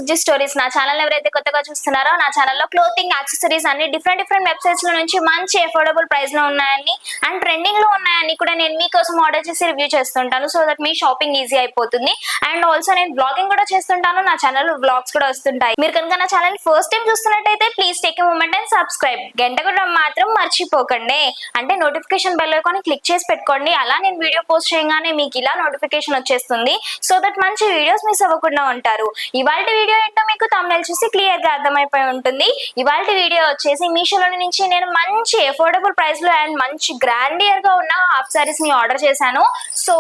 Suji stories. నా channel ఎవరైతే కొత్తగా చూస్తున్నారో నా ఛానల్లో క్లోతింగ్ యాక్సెసరీస్ అన్ని డిఫరెంట్ వెబ్సైట్స్ లో నుంచి మంచి అఫోర్డబుల్ ప్రైస్ లో ఉన్నాయని అండ్ ట్రెండింగ్ లో ఉన్నాయని కూడా నేను మీకోసం ఆర్డర్ చేసి రివ్యూ చేస్తుంటాను. So that me shopping easy అయిపోతుంది. అండ్ ఆల్సో నేను బ్లాగింగ్ కూడా చేస్తుంటాను. నా ఛానల్ వ్లాగ్స్ కూడా వస్తుంటాయి. మీరు కనుక నా ఛానల్ ఫస్ట్ టైం చూస్తున్నట్టయితే please take a moment and subscribe. గంట కూడా మాత్రం మర్చిపోకండి. అంటే నోటిఫికేషన్ బెల్ ఐకాన్ క్లిక్ చేసి పెట్టుకోండి. అలా నేను వీడియో పోస్ట్ చేయగానే మీకు ఇలా నోటిఫికేషన్ వచ్చేస్తుంది. సో దట్ మంచి వీడియోస్ మిస్ అవ్వకుండా ఉంటారు. ఇవాల్టి వీడియో ఏంటో మీకు తమ్నెయిల్ చూసి క్లియర్ గా అర్థమైపోయి ఉంటుంది. ఇవాల్టి వీడియో వచ్చేసి మీషోలో నుంచి నేను మంచి అఫోర్డబుల్ ప్రైస్ లో అండ్ మంచి గ్రాండియర్ గా ఉన్న హాఫ్ సారీస్ ని ఆర్డర్ చేశాను. సో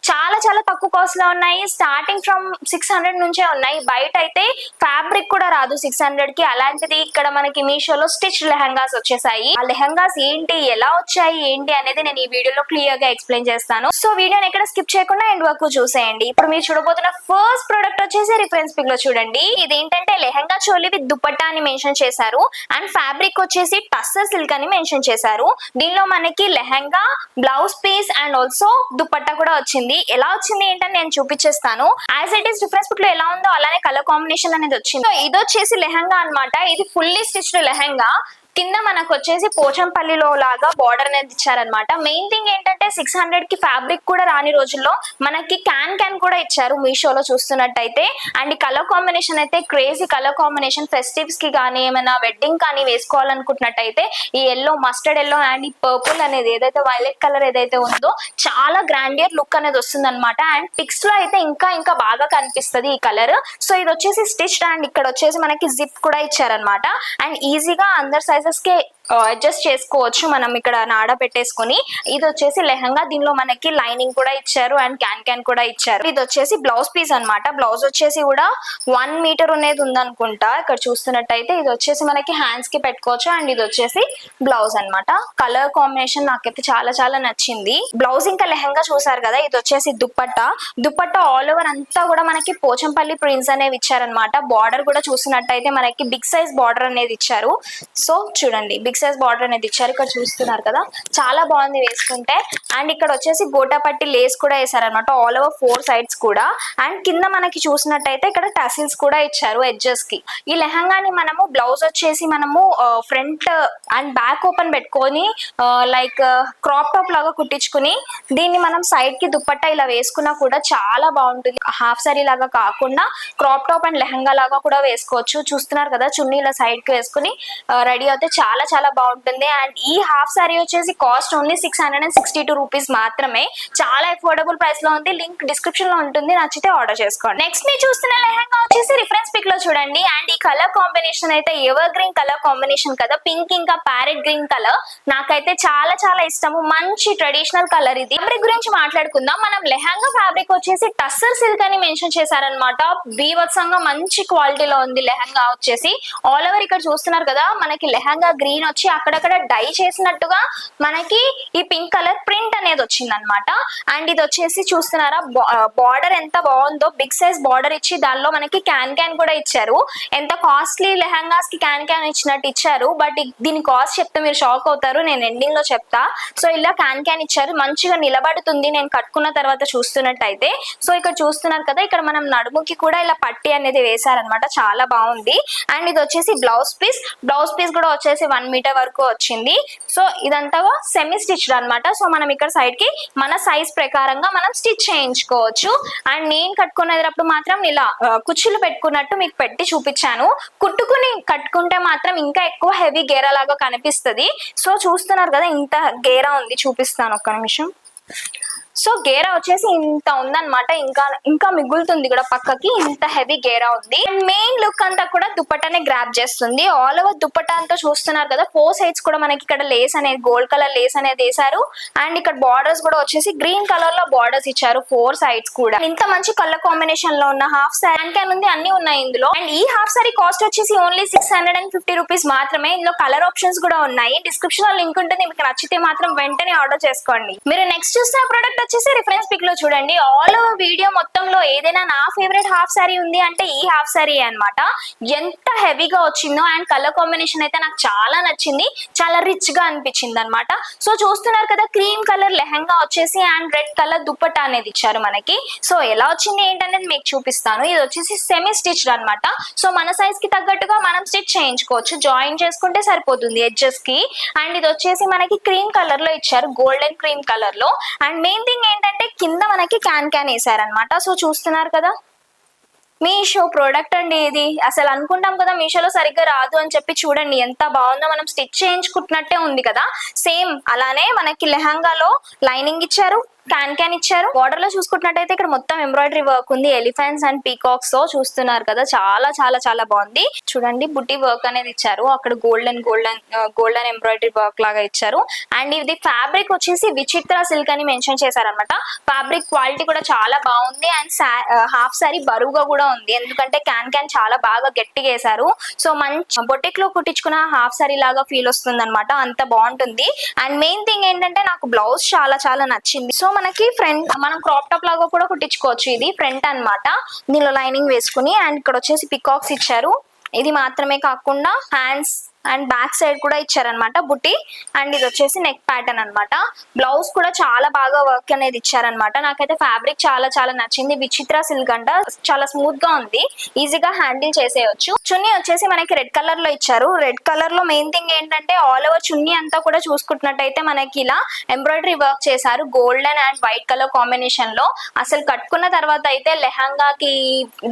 చాలా తక్కువ కాస్ట్ లో ఉన్నాయి. స్టార్టింగ్ ఫ్రమ్ 600 నుంచే ఉన్నాయి. బయట అయితే ఫ్యాబ్రిక్ కూడా రాదు 600 కి. అలాంటిది ఇక్కడ మనకి మీషోలో స్టిచ్ లెహంగాస్ వచ్చేసాయి. ఆ లెహంగాస్ ఏంటి, ఎలా వచ్చాయి, ఏంటి అనేది నేను ఈ వీడియోలో క్లియర్ గా ఎక్స్ప్లెయిన్ చేస్తాను. సో వీడియోని ఎక్కడ స్కిప్ చేయకుండా ఎండ్ వరకు చూసేయండి. ఇప్పుడు మీరు చూడబోతున్న ఫస్ట్ ప్రోడక్ట్ వచ్చేసి రిఫరెన్స్ పిక్ లో చూడండి. ఇదేంటంటే లెహంగా చోలి విత్ దుపట్టా అని మెన్షన్ చేశారు. అండ్ ఫ్యాబ్రిక్ వచ్చేసి టస్సర్ సిల్క్ అని మెన్షన్ చేశారు. దీనిలో మనకి lehenga, blouse piece and also dupatta కూడా వచ్చింది. ఎలా వచ్చింది ఏంటని నేను చూపించేస్తాను. As it is reference pic లో ఎలా ఉందో అలానే కలర్ కాంబినేషన్ అనేది వచ్చింది. ఇది వచ్చేసి లెహంగా అన్నమాట. ఇది ఫుల్లీ స్టిచ్డ్ లెహంగా. కింద మనకు వచ్చేసి పోచంపల్లిలో లాగా బార్డర్ అనేది ఇచ్చారనమాట. మెయిన్ థింగ్ ఏంటంటే 600 కి ఫ్యాబ్రిక్ కూడా రాని రోజుల్లో మనకి క్యాన్ కూడా ఇచ్చారు మీషోలో చూస్తున్నట్టయితే. అండ్ ఈ కలర్ కాంబినేషన్ అయితే క్రేజీ కలర్ కాంబినేషన్. ఫెస్టివ్స్ కి కానీ ఏమైనా వెడ్డింగ్ కానీ వేసుకోవాలనుకుంటున్నట్టయితే ఈ ఎల్లో, మస్టర్డ్ ఎల్లో అండ్ ఈ పర్పుల్ అనేది ఏదైతే వైలెట్ కలర్ ఏదైతే ఉందో చాలా గ్రాండియర్ లుక్ అనేది వస్తుంది అనమాట. అండ్ పిక్స్ లో అయితే ఇంకా బాగా కనిపిస్తుంది ఈ కలర్. సో ఇది వచ్చేసి స్టిచ్డ్ అండ్ ఇక్కడ వచ్చేసి మనకి జిప్ కూడా ఇచ్చారనమాట. అండ్ ఈజీగా అందర్ సైజెస్ కి అడ్జస్ట్ చేసుకోవచ్చు మనం ఇక్కడ నాడ పెట్టేసుకొని. ఇది వచ్చేసి లెహంగా. దీనిలో మనకి లైనింగ్ కూడా ఇచ్చారు అండ్ క్యాన్ కూడా ఇచ్చారు. ఇది వచ్చేసి బ్లౌజ్ పీస్ అన్నమాట. బ్లౌజ్ వచ్చేసి కూడా 1 మీటర్ అనేది ఉందనుకుంటా ఇక్కడ చూస్తున్నట్టయితే. ఇది వచ్చేసి మనకి హ్యాండ్స్ కి పెట్టుకోవచ్చు. అండ్ ఇది వచ్చేసి బ్లౌజ్ అన్నమాట. కలర్ కాంబినేషన్ నాకైతే చాలా నచ్చింది. బ్లౌజ్ ఇంకా లెహంగా చూసారు కదా. ఇది వచ్చేసి దుపట్టా ఆల్ ఓవర్ అంతా కూడా మనకి పోచంపల్లి ప్రింట్స్ అనేవి ఇచ్చారనమాట. బార్డర్ కూడా చూసినట్టయితే మనకి బిగ్ సైజ్ బార్డర్ అనేది ఇచ్చారు. సో చూడండి బిగ్ సైజ్ బార్డర్ అనేది ఇచ్చారు. ఇక్కడ చూస్తున్నారు కదా, చాలా బాగుంది వేసుకుంటే. అండ్ ఇక్కడ వచ్చేసి గోటాపట్టి లేస్ కూడా వేసారనమాట ఆల్ ఓవర్ 4 సైడ్స్ కూడా. అండ్ కింద మనకి చూసినట్టయితే ఇక్కడ టసిల్స్ కూడా ఇచ్చారు ఎడ్జెస్ కి. ఈ లెహంగాని మనము బ్లౌజ్ వచ్చేసి మనము ఫ్రంట్ అండ్ బ్యాక్ ఓపెన్ పెట్టుకొని లైక్ క్రాప్ టాప్ లాగా కుట్టించుకుని దీన్ని మనం సైడ్ కి దుపట్టా ఇలా వేసుకున్నా కూడా చాలా బాగుంటుంది. హాఫ్ సారీ లాగా కాకుండా క్రాప్ టాప్ అండ్ లెహంగా లాగా కూడా వేసుకోవచ్చు. చూస్తున్నారు కదా, చున్నీ ఇలా సైడ్ కి వేసుకుని రెడీ అయితే చాలా బాగుంటుంది. అండ్ ఈ హాఫ్ సారీ వచ్చేసి కాస్ట్ ఓన్లీ 662 రూపీస్ మాత్రమే. చాలా అఫోర్డబుల్ ప్రైస్ లో ఉంది. లింక్ డిస్క్రిప్షన్ లో ఉంటుంది, నచ్చితే ఆర్డర్ చేసుకోండి. నెక్స్ట్ మీరు చూస్తున్న లెహంగా వచ్చేసి రిఫరెన్స్ పిక్ లో చూడండి. అండ్ ఈ కలర్ కాంబినేషన్ అయితే ఎవర్ గ్రీన్ కలర్ కాంబినేషన్ కదా. పింక్ ఇంకా ప్యారెట్ గ్రీన్ కలర్ నాకైతే చాలా ఇష్టము. మంచి ట్రెడిషనల్ కలర్ ఇది. ఫ్యాబ్రిక్ గురించి మాట్లాడుకుందాం మనం. లెహంగా ఫ్యాబ్రిక్ వచ్చేసి టస్సర్ సిల్క్ అని మెన్షన్ చేశారనమాట. బీభత్సంగా మంచి క్వాలిటీలో ఉంది లెహంగా వచ్చేసి. ఆల్ ఓవర్ ఇక్కడ చూస్తున్నారు కదా, మనకి లెహంగా గ్రీన్ వచ్చి అక్కడక్కడ డై చేసినట్టుగా మనకి ఈ పింక్ కలర్ ప్రింట్ అనేది వచ్చింది అనమాట. అండ్ ఇది వచ్చేసి చూస్తున్నారా బార్డర్ ఎంత బాగుందో. బిగ్ సైజ్ బార్డర్ ఇచ్చి దానిలో మనకి క్యాన్ కూడా ఇచ్చారు. ఎంత కాస్ట్లీ లెహంగాస్ కి క్యాన్ ఇచ్చినట్టు ఇచ్చారు. బట్ దీని కాస్ట్ చెప్తే మీరు షాక్ అవుతారు, నేను ఎండింగ్ లో చెప్తా. సో ఇలా క్యాన్ ఇచ్చారు. మంచిగా నిలబడుతుంది నేను కట్టుకున్న తర్వాత చూస్తున్నట్టయితే. సో ఇక్కడ చూస్తున్నారు కదా, ఇక్కడ మనం నడుముకి కూడా ఇలా పట్టి అనేది వేశారనమాట. చాలా బాగుంది. అండ్ ఇది వచ్చేసి బ్లౌజ్ పీస్ కూడా వచ్చేసి 1 మీటర్ వరకు వచ్చింది. సో ఇదంతా సెమీ స్టిచ్డ్ అనమాట. సో మనం ఇక్కడ సైడ్ కి మన సైజ్ ప్రకారంగా మనం స్టిచ్ చేయించుకోవచ్చు. అండ్ నేను కట్టుకునేటప్పుడు మాత్రం ఇలా కుచ్చులు పెట్టుకున్నట్టు మీకు పెట్టి చూపించాను. కుట్టుకుని కట్టుకుంటే మాత్రం ఇంకా ఎక్కువ హెవీ గేరా లాగా కనిపిస్తుంది. సో చూస్తున్నారు కదా, ఇంత గేరా ఉంది. చూపిస్తాను ఒక్క నిమిషం. సో గేరా వచ్చేసి ఇంత ఉందన్నమాట. ఇంకా మిగులుతుంది కూడా పక్కకి. ఇంత హెవీ గేరా ఉంది. అండ్ మెయిన్ లుక్ అంతా కూడా దుపట్టానే గ్రాప్ చేస్తుంది. ఆల్ ఓవర్ దుపట్టా అంతా చూస్తున్నారు కదా. 4 సైడ్స్ కూడా మనకి ఇక్కడ లేస్ అనేది గోల్డ్ కలర్ లేస్ అనేది వేసారు. అండ్ ఇక్కడ బార్డర్స్ కూడా వచ్చేసి గ్రీన్ కలర్ లో బార్డర్స్ ఇచ్చారు 4 సైడ్స్ కూడా. ఇంత మంచి కలర్ కాంబినేషన్ లో ఉన్న హాఫ్ సారీ క్యాన్ ఉంది, అన్ని ఉన్నాయి ఇందులో. అండ్ ఈ హాఫ్ సారీ కాస్ట్ వచ్చేసి ఓన్లీ 650 రూపీస్ మాత్రమే. ఇందులో కలర్ ఆప్షన్స్ కూడా ఉన్నాయి. డిస్క్రిప్షన్ లో లింక్ ఉంటుంది, మీకు నచ్చితే మాత్రం వెంటనే ఆర్డర్ చేసుకోండి. మీరు నెక్స్ట్ చూసిన ప్రోడక్ట్ వచ్చేసి రిఫరెన్స్ పిక్ లో చూడండి. ఆల్ ఓవర్ వీడియో మొత్తంలో ఏదైనా నా ఫేవరెట్ హాఫ్ సారీ ఉంది అంటే ఈ హాఫ్ సారీ అన్నమాట. ఎంత హెవీగా వచ్చిందో అండ్ కలర్ కాంబినేషన్ అయితే నాకు చాలా నచ్చింది, చాలా రిచ్ గా అనిపించింది అనమాట. సో చూస్తున్నారు కదా, క్రీమ్ కలర్ లెహంగా వచ్చేసి అండ్ రెడ్ కలర్ దుప్పట్టా అనేది ఇచ్చారు మనకి. సో ఎలా వచ్చింది ఏంటనేది మీకు చూపిస్తాను. ఇది వచ్చేసి సెమీ స్టిచ్డ్ అనమాట. సో మన సైజ్ కి తగ్గట్టుగా మనం స్టిచ్ చేయించుకోవచ్చు, జాయిన్ చేసుకుంటే సరిపోతుంది ఎడ్జెస్ కి. అండ్ ఇది వచ్చేసి మనకి క్రీమ్ కలర్ లో ఇచ్చారు, గోల్డెన్ క్రీమ్ కలర్ లో. అండ్ మెయిన్ థింగ్ ఏంటంటే కింద మనకి క్యాన్ వేసారనమాట. సో చూస్తున్నారు కదా, మీషో ప్రోడక్ట్ అండి ఇది. అసలు అనుకుంటాం కదా మీషోలో సరిగ్గా రాదు అని చెప్పి, చూడండి ఎంత బాగుందో, మనం స్టిచ్ చేయించుకుంటున్నట్టే ఉంది కదా. సేమ్ అలానే మనకి లెహంగాలో లైనింగ్ ఇచ్చారు, క్యాన్ ఇచ్చారు. బార్డర్ లో చూసుకున్నట్టయితే ఇక్కడ మొత్తం ఎంబ్రాయిడరీ వర్క్ ఉంది, ఎలిఫెంట్స్ అండ్ పీకాక్స్ తో. చూస్తున్నారు కదా, చాలా చాలా చాలా బాగుంది. చూడండి బుట్టి వర్క్ అనేది ఇచ్చారు, అక్కడ గోల్డెన్ ఎంబ్రాయిడరీ వర్క్ లాగా ఇచ్చారు. అండ్ ఇది ఫ్యాబ్రిక్ వచ్చేసి విచిత్ర సిల్క్ అని మెన్షన్ చేశారనమాట. ఫ్యాబ్రిక్ క్వాలిటీ కూడా చాలా బాగుంది. అండ్ హాఫ్ సారీ బరువుగా కూడా ఉంది, ఎందుకంటే క్యాన్ చాలా బాగా గట్టిగా వేశారు. సో మంచి బొటిక్ లో కుట్టించుకున్న హాఫ్ సారీ లాగా ఫీల్ వస్తుంది అనమాట, అంత బాగుంటుంది. అండ్ మెయిన్ థింగ్ ఏంటంటే నాకు బ్లౌజ్ చాలా చాలా నచ్చింది. సో మనకి ఫ్రంట్ మనం క్రాప్ టాప్ లాగా కూడా కుట్టించుకోవచ్చు. ఇది ఫ్రంట్ అన్నమాట, దీనిలో లైనింగ్ వేసుకుని. అండ్ ఇక్కడ వచ్చేసి పికాక్స్ ఇచ్చారు. ఇది మాత్రమే కాకుండా హ్యాండ్స్ అండ్ బ్యాక్ సైడ్ కూడా ఇచ్చారనమాట బుట్టి. అండ్ ఇది వచ్చేసి నెక్ ప్యాటర్న్ అనమాట. బ్లౌజ్ కూడా చాలా బాగా వర్క్ అనేది ఇచ్చారనమాట. నాకైతే ఫ్యాబ్రిక్ చాలా చాలా నచ్చింది. విచిత్ర సిల్క్ అంట, చాలా స్మూత్ గా ఉంది, ఈజీగా హ్యాండిల్ చేసేయచ్చు. చున్నీ వచ్చేసి మనకి రెడ్ కలర్ లో ఇచ్చారు. రెడ్ కలర్ లో మెయిన్ థింగ్ ఏంటంటే ఆల్ ఓవర్ చున్నీ అంతా కూడా చూసుకుంటున్నట్టయితే మనకి ఇలా ఎంబ్రాయిడరీ వర్క్ చేశారు, golden and white colour combination లో. అసలు కట్టుకున్న తర్వాత అయితే లెహంగాకి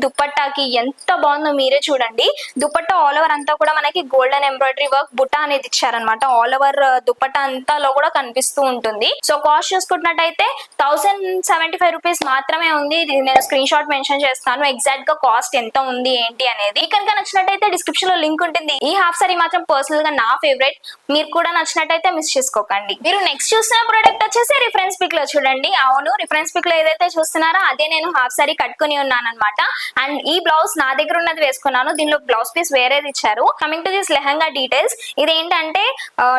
దుపట్టాకి ఎంత బాగుందో మీరే చూడండి. దుపట్టా ఆల్ ఓవర్ అంతా కూడా మనకి గోల్డెన్ ఎంబ్రాయిడరీ వర్క్ బుట్ట అనేది ఇచ్చారనమాట. ఆల్ ఓవర్ దుపట్టా అంతాలో కూడా కనిపిస్తూ ఉంటుంది. సో కాస్ట్ చూసుకున్నట్టయితే 1075 రూపీస్ మాత్రమే ఉంది. ఇది నేను స్క్రీన్ షాట్ మెన్షన్ చేస్తాను, ఎగ్జాక్ట్ గా కాస్ట్ ఎంత ఉంది ఏంటి అనేది. కనుక నచ్చినట్టయితే డిస్క్రిప్షన్ లో లింక్ ఉంటుంది. ఈ హాఫ్ సారీ మాత్రం పర్సనల్ గా నా ఫేవరెట్, మీరు కూడా నచ్చినట్టయితే మిస్ చేసుకోకండి. మీరు నెక్స్ట్ చూస్తున్న ప్రోడక్ట్ వచ్చేసి రిఫరెన్స్ పిక్ లో చూడండి. అవును, రిఫరెన్స్ పిక్ లో ఏదైతే చూస్తున్నారో అదే నేను హాఫ్ సారీ కట్టుకుని ఉన్నాను అనమాట. అండ్ ఈ బ్లౌజ్ నా దగ్గర ఉన్నది వేసుకున్నాను, దీనిలో బ్లౌజ్ పీస్ వేరేది ఇచ్చారు. Coming to this lehenga details, ఇదేంటంటే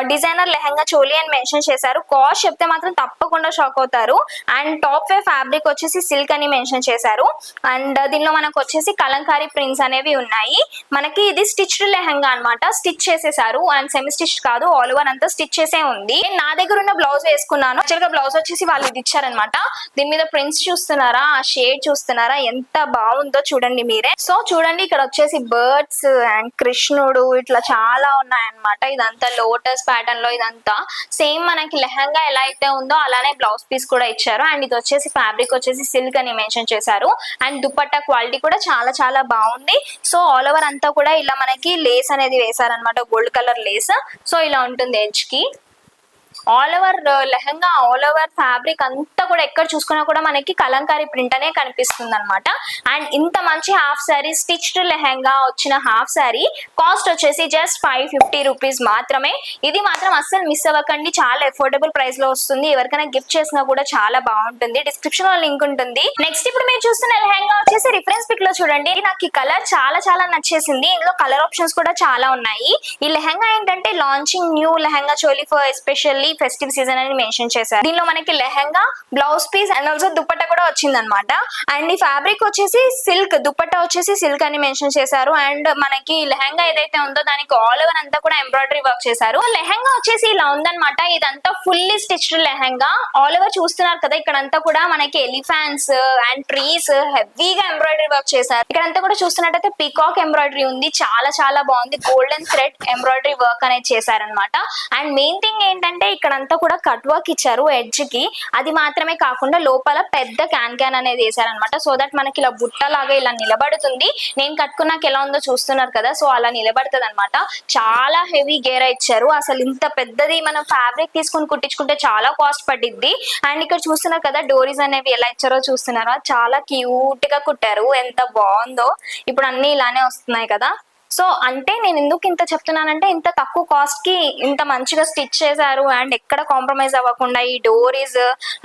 డిజైనర్ లెహంగా చోలీ అని మెన్షన్ చేశారు. కాస్ట్ చెప్తే మాత్రం తప్పకుండా షాక్ అవుతారు. అండ్ టాప్ వే ఫ్యాబ్రిక్ వచ్చేసి సిల్క్ అని మెన్షన్ చేశారు. అండ్ దీనిలో మనకు వచ్చేసి కలంకారీ ప్రింట్స్ అనేవి ఉన్నాయి. మనకి ఇది స్టిచ్డ్ లెహంగా అనమాట, స్టిచ్ చేసేసారు. అండ్ సెమీ స్టిచ్ కాదు, ఆల్ ఓవర్ అంతా స్టిచ్ చేసే ఉంది. నా దగ్గర ఉన్న బ్లౌజ్ వేసుకున్నాను. యాక్చువల్ గా బ్లౌజ్ వచ్చేసి వాళ్ళు ఇది ఇచ్చారనమాట. దీని మీద ప్రింట్స్ చూస్తున్నారా, ఆ షేడ్ చూస్తున్నారా, ఎంత బాగుందో చూడండి మీరే. సో చూడండి, ఇక్కడ వచ్చేసి బర్డ్స్ అండ్ కృష్ణుడు ఇట్లా చాలా ఉన్నాయన్నమాట. ఇదంతా లోటస్ ప్యాటర్న్ లో, ఇదంతా సేమ్ మనకి లెహంగా ఎలా అయితే ఉందో అలానే బ్లౌజ్ పీస్ కూడా ఇచ్చారు. అండ్ ఇది వచ్చేసి ఫ్యాబ్రిక్ వచ్చేసి సిల్క్ అని మెన్షన్ చేశారు. అండ్ దుపట్టా క్వాలిటీ కూడా చాలా చాలా బాగుంది. సో ఆల్ ఓవర్ అంతా కూడా ఇలా మనకి లేస్ అనేది వేసారనమాట, గోల్డ్ కలర్ లేస్. సో ఇలా ఉంటుంది ఎడ్జ్ కి. All over lehenga, all over fabric అంతా కూడా ఎక్కడ చూసుకున్నా కూడా మనకి కలంకారీ ప్రింట్ అనే కనిపిస్తుంది అనమాట. అండ్ ఇంత మంచి హాఫ్ సారీ, స్టిచ్డ్ లెహంగా వచ్చిన హాఫ్ సారీ కాస్ట్ వచ్చేసి జస్ట్ 550 రూపీస్ మాత్రమే. ఇది మాత్రం అస్సలు మిస్ అవ్వకండి, చాలా అఫోర్డబుల్ ప్రైస్ లో వస్తుంది. ఎవరికైనా గిఫ్ట్ చేసినా కూడా చాలా బాగుంటుంది. డిస్క్రిప్షన్ లో లింక్ ఉంటుంది. నెక్స్ట్ ఇప్పుడు మీరు చూస్తున్న లెహంగా వచ్చేసి రిఫరెన్స్ పిక్ లో చూడండి. నాకు ఈ కలర్ చాలా చాలా నచ్చేసింది. ఇందులో కలర్ ఆప్షన్స్ కూడా చాలా ఉన్నాయి. ఈ లెహంగా ఏంటంటే launching new lehenga choli for especially festive season అని మెన్షన్ చేశారు. దీనిలో మనకి lehenga, blouse piece and also dupatta కూడా వచ్చింది అనమాట. అండ్ ఈ ఫ్యాబ్రిక్ వచ్చేసి సిల్క్, దుపట్టా వచ్చేసి సిల్క్ అని మెన్షన్ చేశారు. అండ్ మనకి లెహంగా ఏదైతే ఉందో దానికి ఆల్ ఓవర్ అంతా కూడా ఎంబ్రాయిడరీ వర్క్ చేశారు. లెహంగా వచ్చేసి ఇలా ఉందన్నమాట. ఇదంతా fully stitched lehenga. All over చూస్తున్నారు కదా, ఇక్కడంతా కూడా మనకి ఎలిఫెంట్స్ అండ్ ట్రీస్ హెవీగా ఎంబ్రాయిడరీ వర్క్ చేశారు. ఇక్కడంతా కూడా చూస్తున్నట్టయితే పీకాక్ ఎంబ్రాయిడరీ ఉంది, చాలా చాలా బాగుంది. గోల్డెన్ థ్రెడ్ ఎంబ్రాయిడరీ వర్క్ అనేది చేశారనమాట. అండ్ మెయిన్ థింగ్ ఏంటంటే ఇక్కడంతా కూడా కట్ వర్క్ ఇచ్చారు ఎడ్జ్ కి. అది మాత్రమే కాకుండా లోపల పెద్ద క్యాన్ అనేది వేసారనమాట. సో దట్ మనకి ఇలా బుట్ట లాగా ఇలా నిలబడుతుంది. నేను కట్టుకున్నాక ఎలా ఉందో చూస్తున్నారు కదా, సో అలా నిలబడుతుంది అనమాట. చాలా హెవీ గేరా ఇచ్చారు. అసలు ఇంత పెద్దది మనం ఫ్యాబ్రిక్ తీసుకొని కుట్టించుకుంటే చాలా కాస్ట్ పడిద్ది. అండ్ ఇక్కడ చూస్తున్నారు కదా, డోరీస్ అనేవి ఎలా ఇచ్చారో చూస్తున్నారా, చాలా క్యూట్ గా కుట్టారు, ఎంత బాగుందో. ఇప్పుడు అన్ని ఇలానే వస్తున్నాయి కదా. సో అంటే నేను ఎందుకు ఇంత చెప్తున్నానంటే, ఇంత తక్కువ కాస్ట్ కి ఇంత మంచిగా స్టిచ్ చేశారు. అండ్ ఎక్కడ కాంప్రమైజ్ అవ్వకుండా ఈ డోరీస్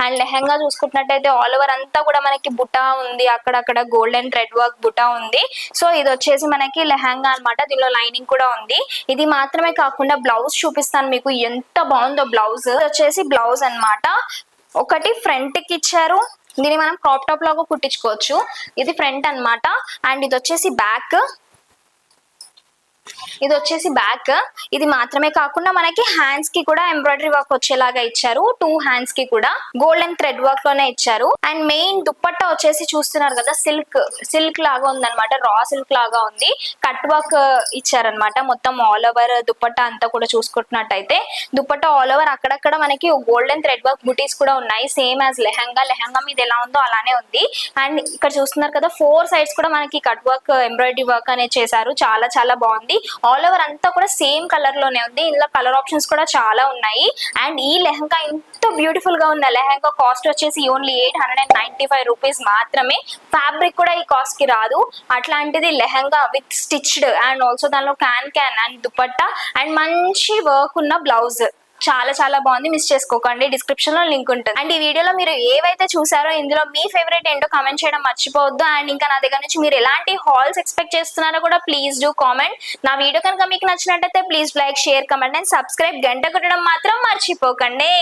అండ్ లెహంగా చూసుకున్నట్టయితే ఆల్ ఓవర్ అంతా కూడా మనకి బుటా ఉంది, అక్కడక్కడ గోల్డెన్ థ్రెడ్ వర్క్ బుటా ఉంది. సో ఇది వచ్చేసి మనకి లెహంగా అనమాట. దీనిలో లైనింగ్ కూడా ఉంది. ఇది మాత్రమే కాకుండా బ్లౌజ్ చూపిస్తాను మీకు, ఎంత బాగుందో బ్లౌజ్. వచ్చేసి బ్లౌజ్ అనమాట. ఒకటి ఫ్రంట్ కి ఇచ్చారు, దీన్ని మనం క్రాప్ టాప్ లాగా కుట్టించుకోవచ్చు. ఇది ఫ్రంట్ అన్నమాట. అండ్ ఇది వచ్చేసి బ్యాక్, ఇది వచ్చేసి బ్యాక్. ఇది మాత్రమే కాకుండా మనకి హ్యాండ్స్ కి కూడా ఎంబ్రాయిడరీ వర్క్ వచ్చేలాగా ఇచ్చారు. 2 హ్యాండ్స్ కి కూడా గోల్డెన్ థ్రెడ్ వర్క్ లోనే ఇచ్చారు. అండ్ మెయిన్ దుప్పట్టా వచ్చేసి చూస్తున్నారు కదా, సిల్క్ లాగా ఉందన్నమాట, రా సిల్క్ లాగా ఉంది. కట్ వర్క్ ఇచ్చారనమాట మొత్తం ఆల్ ఓవర్ దుప్పట్టా అంతా కూడా. చూసుకుంటున్నట్టయితే దుప్పట్టా ఆల్ ఓవర్ అక్కడక్కడ మనకి గోల్డెన్ థ్రెడ్ వర్క్ బుటీస్ కూడా ఉన్నాయి, సేమ్ యాజ్ లెహంగా మీద ఎలా ఉందో అలానే ఉంది. అండ్ ఇక్కడ చూస్తున్నారు కదా 4 సైడ్స్ కూడా మనకి కట్ వర్క్ ఎంబ్రాయిడరీ వర్క్ అనేది చేశారు. చాలా చాలా బాగుంది. ఆల్ ఓవర్ అంతా కూడా సేమ్ కలర్ లోనే ఉంది. ఇందులో కలర్ ఆప్షన్స్ కూడా చాలా ఉన్నాయి. అండ్ ఈ లెహంగా ఇంత బ్యూటిఫుల్ గా ఉన్న లెహంగా కాస్ట్ వచ్చేసి ఓన్లీ 895 రూపీస్ మాత్రమే. ఫ్యాబ్రిక్ కూడా ఈ కాస్ట్ కి రాదు. అట్లాంటిది lehenga with stitched and also దానిలో క్యాన్ అండ్ దుపట్టా అండ్ మంచి వర్క్ ఉన్న బ్లౌజ్. చాలా చాలా బాగుంది, మిస్ చేసుకోకండి, డిస్క్రిప్షన్ లో లింక్ ఉంటుంది. అండ్ ఈ వీడియోలో మీరు ఏవైతే చూసారో ఇందులో మీ ఫేవరెట్ ఏంటో కామెంట్ చేయడం మర్చిపోవద్దు. అండ్ ఇంకా నా దగ్గర నుంచి మీరు ఎలాంటి హాల్స్ ఎక్స్పెక్ట్ చేస్తున్నారో కూడా ప్లీజ్ డూ కామెంట్. నా వీడియో కనుక మీకు నచ్చినట్టయితే please like, share, comment and subscribe. గంట కొట్టడం మాత్రం మర్చిపోకండి.